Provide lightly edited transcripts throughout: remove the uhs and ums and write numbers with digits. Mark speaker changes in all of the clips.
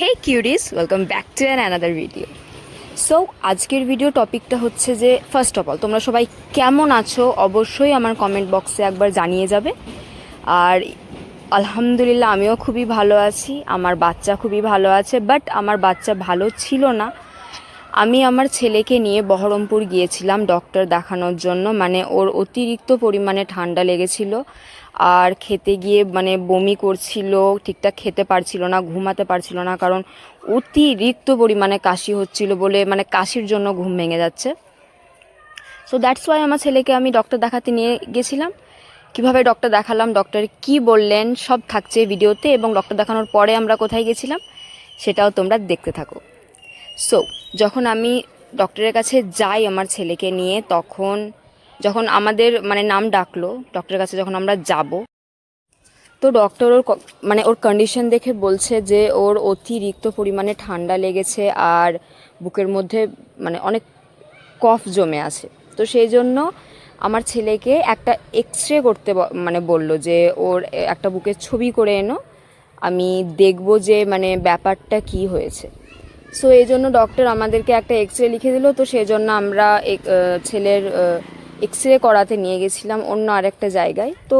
Speaker 1: হে কিউরিস, welcome back to another video. So আজকের ভিডিও টপিকটা হচ্ছে যে ফার্স্ট অফ অল তোমরা সবাই কেমন আছো অবশ্যই আমার কমেন্ট বক্সে একবার জানিয়ে যাবে। আর আলহামদুলিল্লাহ আমিও খুবই ভালো আছি, আমার বাচ্চা খুবই ভালো আছে। বাট আমার বাচ্চা ভালো ছিল না। আমি আমার ছেলেকে নিয়ে বহরমপুর গিয়েছিলাম ডক্টর দেখানোর জন্য। মানে ওর অতিরিক্ত পরিমাণে ঠান্ডা লেগেছিল, আর খেতে গিয়ে মানে বমি করছিল, ঠিকঠাক খেতে পারছিল না, ঘুমাতে পারছিল না, কারণ অতিরিক্ত পরিমাণে কাশি হচ্ছিল বলে, মানে কাশির জন্য ঘুম ভেঙে যাচ্ছে। সো দ্যাটস ওয়াই আমার ছেলেকে আমি ডক্টর দেখাতে নিয়ে গেছিলাম। কিভাবে ডক্টর দেখালাম, ডক্টর কি বললেন, সব থাকছে ভিডিওতে। এবং ডক্টর দেখানোর পরে আমরা কোথায় গেছিলাম সেটাও তোমরা দেখতে থাকো। সো যখন আমি ডক্টরের কাছে যাই আমার ছেলেকে নিয়ে, তখন যখন আমাদের মানে নাম ডাকলো, ডক্টরের কাছে যখন আমরা যাব, তো ডক্টর মানে ওর কন্ডিশন দেখে বলছে যে ওর অতিরিক্ত পরিমাণে ঠান্ডা লেগেছে আর বুকের মধ্যে মানে অনেক কফ জমে আছে। তো সেই জন্য আমার ছেলেকে একটা এক্স রে করতে মানে বলল যে ওর একটা বুকের ছবি করে এনো, আমি দেখব যে মানে ব্যাপারটা কি হয়েছে। সো এই জন্য ডক্টর আমাদেরকে একটা এক্স রে লিখে দিল। তো সেই জন্য আমরা ছেলের এক্স রে করাতে নিয়ে গেছিলাম অন্য আরেকটা জায়গায়। তো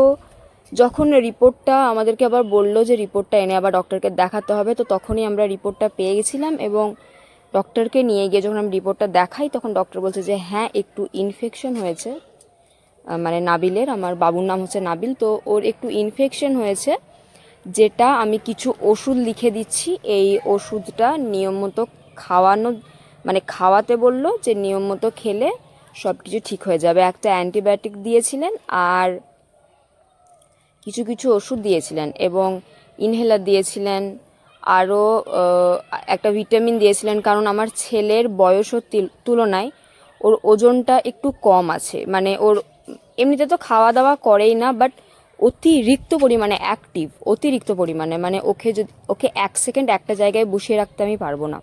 Speaker 1: যখন রিপোর্টটা আমাদেরকে আবার বললো যে রিপোর্টটা এনে আবার ডক্টরকে দেখাতে হবে, তো তখনই আমরা রিপোর্টটা পেয়ে গেছিলাম। এবং ডক্টরকে নিয়ে গিয়ে যখন আমি রিপোর্টটা দেখাই, তখন ডক্টর বলছে যে হ্যাঁ একটু ইনফেকশন হয়েছে, মানে নাবিলের, আমার বাবুর নাম হচ্ছে নাবিল, তো ওর একটু ইনফেকশন হয়েছে, যেটা আমি কিছু ওষুধ লিখে দিচ্ছি। এই ওষুধটা নিয়ম মতো খাওয়ানো, মানে খাওয়াতে বললো যে নিয়ম মতো খেলে সব কিছু ঠিক হয়ে যাবে। একটা অ্যান্টিবায়োটিক দিয়েছিলেন আর কিছু কিছু ওষুধ দিয়েছিলেন এবং ইনহেলার দিয়েছিলেন, আরও একটা ভিটামিন দিয়েছিলেন। কারণ আমার ছেলের বয়সের তুলনায় ওর ওজনটা একটু কম আছে। মানে ওর এমনিতে তো খাওয়া দাওয়া করেই না, বাট অতিরিক্ত পরিমাণে অ্যাক্টিভ, অতিরিক্ত পরিমাণে, মানে ওকে এক সেকেন্ড একটা জায়গায় বসিয়ে রাখতে আমি পারবো না।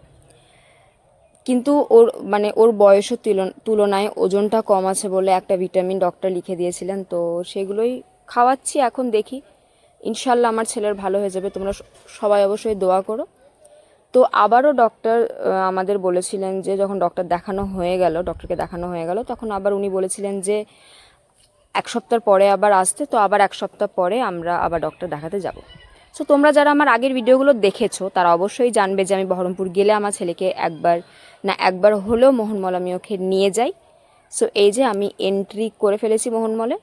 Speaker 1: কিন্তু ওর মানে ওর বয়সের তুলনায় ওজনটা কম আছে বলে একটা ভিটামিন ডক্টর লিখে দিয়েছিলেন। তো সেগুলোই খাওয়াচ্ছি এখন, দেখি ইনশাল্লাহ আমার ছেলের ভালো হয়ে যাবে। তোমরা সবাই অবশ্যই দোয়া করো। তো আবারও ডক্টর আমাদের বলেছিলেন যে যখন ডক্টরকে দেখানো হয়ে গেল, তখন আবার উনি বলেছিলেন যে এক সপ্তাহ পরে আবার আসতে। তো আবার এক সপ্তাহ পরে আমরা আবার ডক্টর দেখাতে যাব। সো তোমরা যারা আমার আগের ভিডিওগুলো দেখেছো তারা অবশ্যই জানবে যে আমি বহরমপুর গেলে আমার ছেলেকে একবার হলেও মোহনমল আমি ওকে নিয়ে যাই। সো এই যে আমি এন্ট্রি করে ফেলেছি মোহনমলে।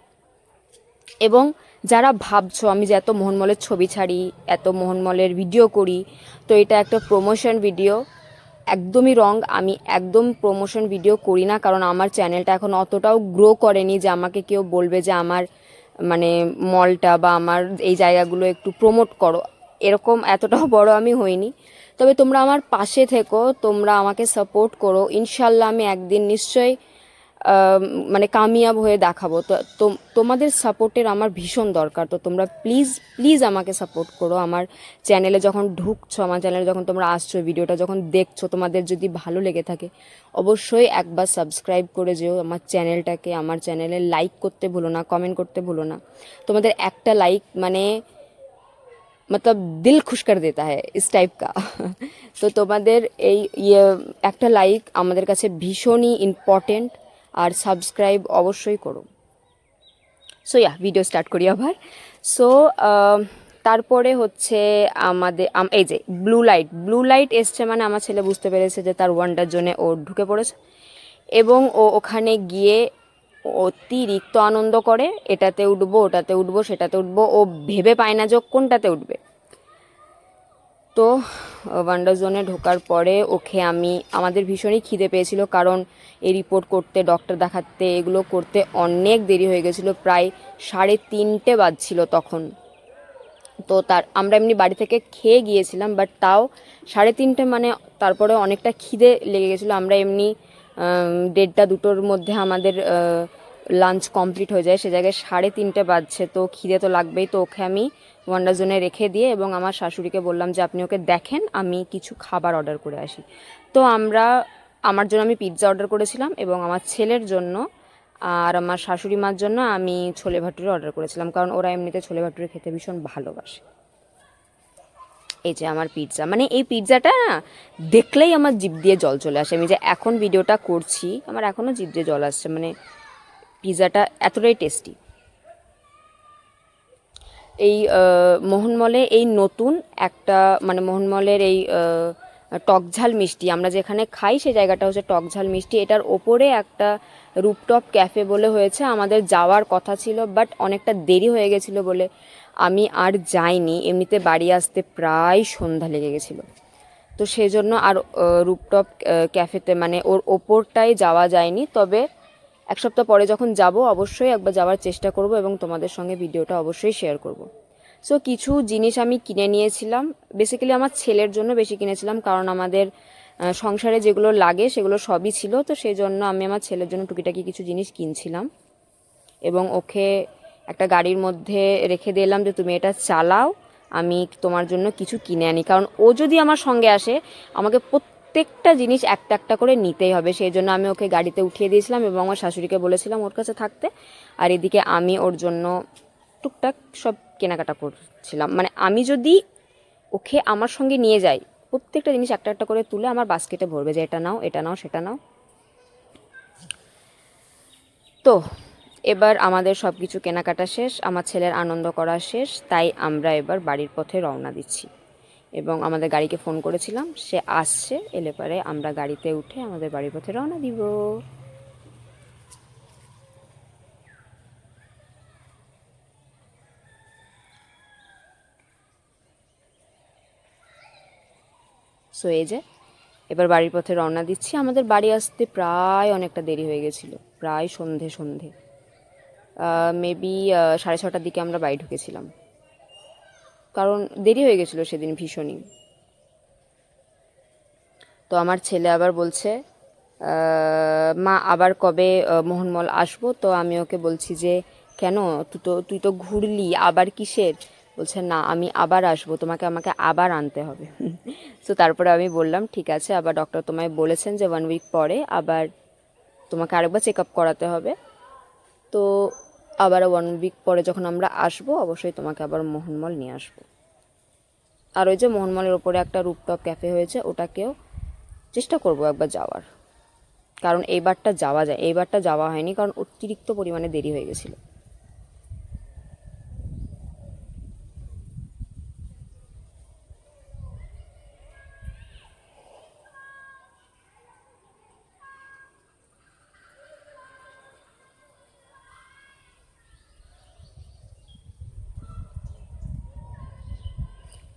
Speaker 1: এবং যারা ভাবছো আমি যে এত মোহনমলের ছবি ছাড়ি, এত মোহনমলের ভিডিও করি, তো এটা একটা প্রমোশন ভিডিও, একদমই রং। আমি একদম প্রমোশন ভিডিও করি না, কারণ আমার চ্যানেলটা এখন অতটাও গ্রো করেনি যে আমাকে কেউ বলবে যে আমার মানে মলটা বা আমার এই জায়গাগুলো একটু প্রমোট করো। এরকম এতটাও বড় আমি হইনি। তবে তোমরা আমার পাশে থেকো, তোমরা আমাকে সাপোর্ট করো, ইনশাল্লাহ আমি একদিন নিশ্চয়ই মানে কামিয়াব হয়ে দেখাবো। তো তোমাদের সাপোর্টের আমার ভীষণ দরকার। তো তোমরা প্লিজ প্লিজ আমাকে সাপোর্ট করো। আমার চ্যানেলে যখন ঢুকছো, আমার চ্যানেলে যখন তোমরা আসছো, ভিডিওটা যখন দেখছো, তোমাদের যদি ভালো লেগে থাকে অবশ্যই একবার সাবস্ক্রাইব করে যেও আমার চ্যানেলটাকে। আমার চ্যানেলে লাইক করতে ভুলো না, কমেন্ট করতে ভুলো না। তোমাদের একটা লাইক মানে मतलब दिल खुश कर देता है इस टाइप का। তো তোমাদের এই একটা লাইক আমাদের কাছে ভীষণই ইম্পর্টেন্ট। আর সাবস্ক্রাইব অবশ্যই করো। সো ভিডিও স্টার্ট করি আবার। সো তারপরে হচ্ছে আমাদের এই যে ব্লু লাইট এসছে, মানে আমার ছেলে বুঝতে পেরেছে যে তার ওয়ান্ডার জোনে ও ঢুকে পড়েছে। এবং ও ওখানে গিয়ে অতিরিক্ত আনন্দ করে, এটাতে উঠবো, ওটাতে উঠবো, সেটাতে উঠবো, ও ভেবে পায় না যে কোনটাতে উঠবে। তো ওয়ান্ডার জোনে ঢোকার পরে ওকে আমাদের ভীষণই খিদে পেয়েছিল, কারণ এই রিপোর্ট করতে, ডক্টর দেখাতে, এগুলো করতে অনেক দেরি হয়ে গেছিলো, প্রায় 3:30 বাজছিল তখন। তো আমরা এমনি বাড়ি থেকে খেয়ে গিয়েছিলাম, বাট তাও 3:30 মানে তারপরে অনেকটা খিদে লেগে গেছিলো। আমরা এমনি 1:30-2টোর মধ্যে আমাদের লাঞ্চ কমপ্লিট হয়ে যায়, সে জায়গায় 3:30 বাজছে। তো খিদে তো লাগবেই। তো ওকে আমি ওয়ান্ডার জোনে রেখে দিয়ে এবং আমার শাশুড়িকে বললাম যে আপনি ওকে দেখেন, আমি কিছু খাবার অর্ডার করে আসি। তো আমার জন্য আমি পিৎজা অর্ডার করেছিলাম এবং আমার ছেলের জন্য আর আমার শাশুড়ি মার জন্য আমি ছোলে ভাটুরে অর্ডার করেছিলাম, কারণ ওরা এমনিতে ছোলে ভাটুরে খেতে ভীষণ ভালোবাসে। এই যে আমার পিৎজা, মানে এই পিৎজাটা না দেখলেই আমার জিভ দিয়ে জল চলে আসে। আমি যে এখন ভিডিওটা করছি আমার এখনও জিভ দিয়ে জল আসছে, মানে পিৎজাটা এতটাই টেস্টি। এই মোহনমলে এই নতুন একটা, মানে মোহনমলের এই টকঝাল মিষ্টি আমরা যেখানে খাই সেই জায়গাটা হচ্ছে টকঝাল মিষ্টি, এটার ওপরে একটা রুপটপ ক্যাফে বলে হয়েছে। আমাদের যাওয়ার কথা ছিল, বাট অনেকটা দেরি হয়ে গেছিলো বলে আমি আর যাইনি। এমনিতে বাড়ি আসতে প্রায় সন্ধ্যা লেগে গেছিলো, তো সেই জন্য আর রুপটপ ক্যাফেতে মানে ওর ওপরটায় যাওয়া যায়নি। তবে এক সপ্তাহ পরে যখন যাব অবশ্যই একবার যাওয়ার চেষ্টা করব এবং তোমাদের সঙ্গে ভিডিওটা অবশ্যই শেয়ার করব। সো কিছু জিনিস আমি কিনে নিয়েছিলাম, বেসিক্যালি আমার ছেলের জন্য বেশি কিনেছিলাম, কারণ আমাদের সংসারে যেগুলো লাগে সেগুলো সবই ছিল, তো সেই জন্য আমি আমার ছেলের জন্য টুকিটাকি কিছু জিনিস কিনছিলাম এবং ওকে একটা গাড়ির মধ্যে রেখে দিলাম যে তুমি এটা চালাও, আমি তোমার জন্য কিছু কিনে আনি। কারণ ও যদি আমার সঙ্গে আসে আমাকে প্রত্যেকটা জিনিস একটা একটা করে নিতেই হবে, সেই জন্য আমি ওকে গাড়িতে উঠিয়ে দিয়েছিলাম এবং আমার শাশুড়িকে বলেছিলাম ওর কাছে থাকতে। আর এদিকে আমি ওর জন্য টুকটাক সব কেনাকাটা করছিলাম। মানে আমি যদি ওকে আমার সঙ্গে নিয়ে যাই প্রত্যেকটা জিনিস একটা একটা করে তুলে আমার বাস্কেটে ভরবে যে এটা নাও, এটা নাও, সেটা নাও। তো এবার আমাদের সব কিছু কেনাকাটা শেষ, আমার ছেলের আনন্দ করা শেষ, তাই আমরা এবার বাড়ির পথে রওনা দিচ্ছি। এবং আমাদের গাড়িকে ফোন করেছিলাম, সে আসছে, এলে পরে আমরা গাড়িতে উঠে আমাদের বাড়ির পথে রওনা দিব। সো এই যে এবার বাড়ির পথে রওনা দিচ্ছি। আমাদের বাড়ি আসতে প্রায় অনেকটা দেরি হয়ে গেছিলো, প্রায় সন্ধে সন্ধে, মেবি 6:30টার দিকে আমরা বাড়ি ঢুকেছিলাম, কারণ দেরি হয়ে গেছিলো সেদিন ভীষণই। তো আমার ছেলে আবার বলছে মা আবার কবে মোহনমল আসবো? তো আমি ওকে বলছি যে কেন, তুই তো ঘুরলি, আবার কিসের? বলছে না আমি আবার আসবো, আমাকে আবার আনতে হবে। তো তারপরে আমি বললাম ঠিক আছে, আবার ডক্টর তোমায় বলেছেন যে 1 উইক পরে আবার তোমাকে আরেকবার চেক আপ করাতে হবে। তো আবার 1 উইক পরে যখন আমরা আসবো অবশ্যই তোমাকে আবার মোহনমল নিয়ে আসবো। আর ওই যে মোহনমলের ওপরে একটা রুপটপ ক্যাফে হয়েছে, ওটাকেও চেষ্টা করবো একবার যাওয়ার, কারণ এইবারটা যাওয়া যায়, এইবারটা যাওয়া হয়নি কারণ অতিরিক্ত পরিমাণে দেরি হয়ে গেছিলো।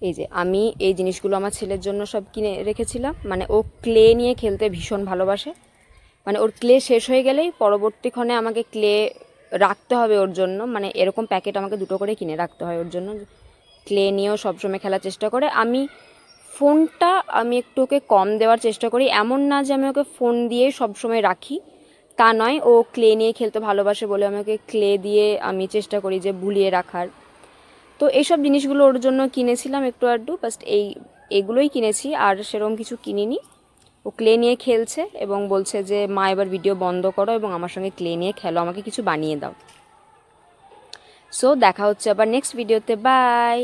Speaker 1: এই যে আমি এই জিনিসগুলো আমার ছেলের জন্য সব কিনে রেখেছিলাম। মানে ও ক্লে নিয়ে খেলতে ভীষণ ভালোবাসে, মানে ওর ক্লে শেষ হয়ে গেলেই পরবর্তীক্ষণে আমাকে ক্লে রাখতে হবে ওর জন্য, মানে এরকম প্যাকেট আমাকে 2টো করে কিনে রাখতে হয় ওর জন্য। ক্লে নিয়েও সবসময় খেলার চেষ্টা করে। ফোনটা আমি একটু ওকে কম দেওয়ার চেষ্টা করি, এমন না যে আমি ওকে ফোন দিয়ে সবসময় রাখি, তা নয়। ও ক্লে নিয়ে খেলতে ভালোবাসে বলে আমি ওকে ক্লে দিয়ে আমি চেষ্টা করি যে ভুলিয়ে রাখার। তো এইসব জিনিসগুলো ওর জন্য কিনেছিলাম একটু আধটু, বাস্ট এগুলোই কিনেছি, আর সেরকম কিছু কিনিনি। ও ক্লে নিয়ে খেলছে এবং বলছে যে মা এবার ভিডিও বন্ধ করো এবং আমার সঙ্গে ক্লে নিয়ে খেলো, আমাকে কিছু বানিয়ে দাও। সো দেখা হচ্ছে আবার নেক্সট ভিডিওতে, বাই।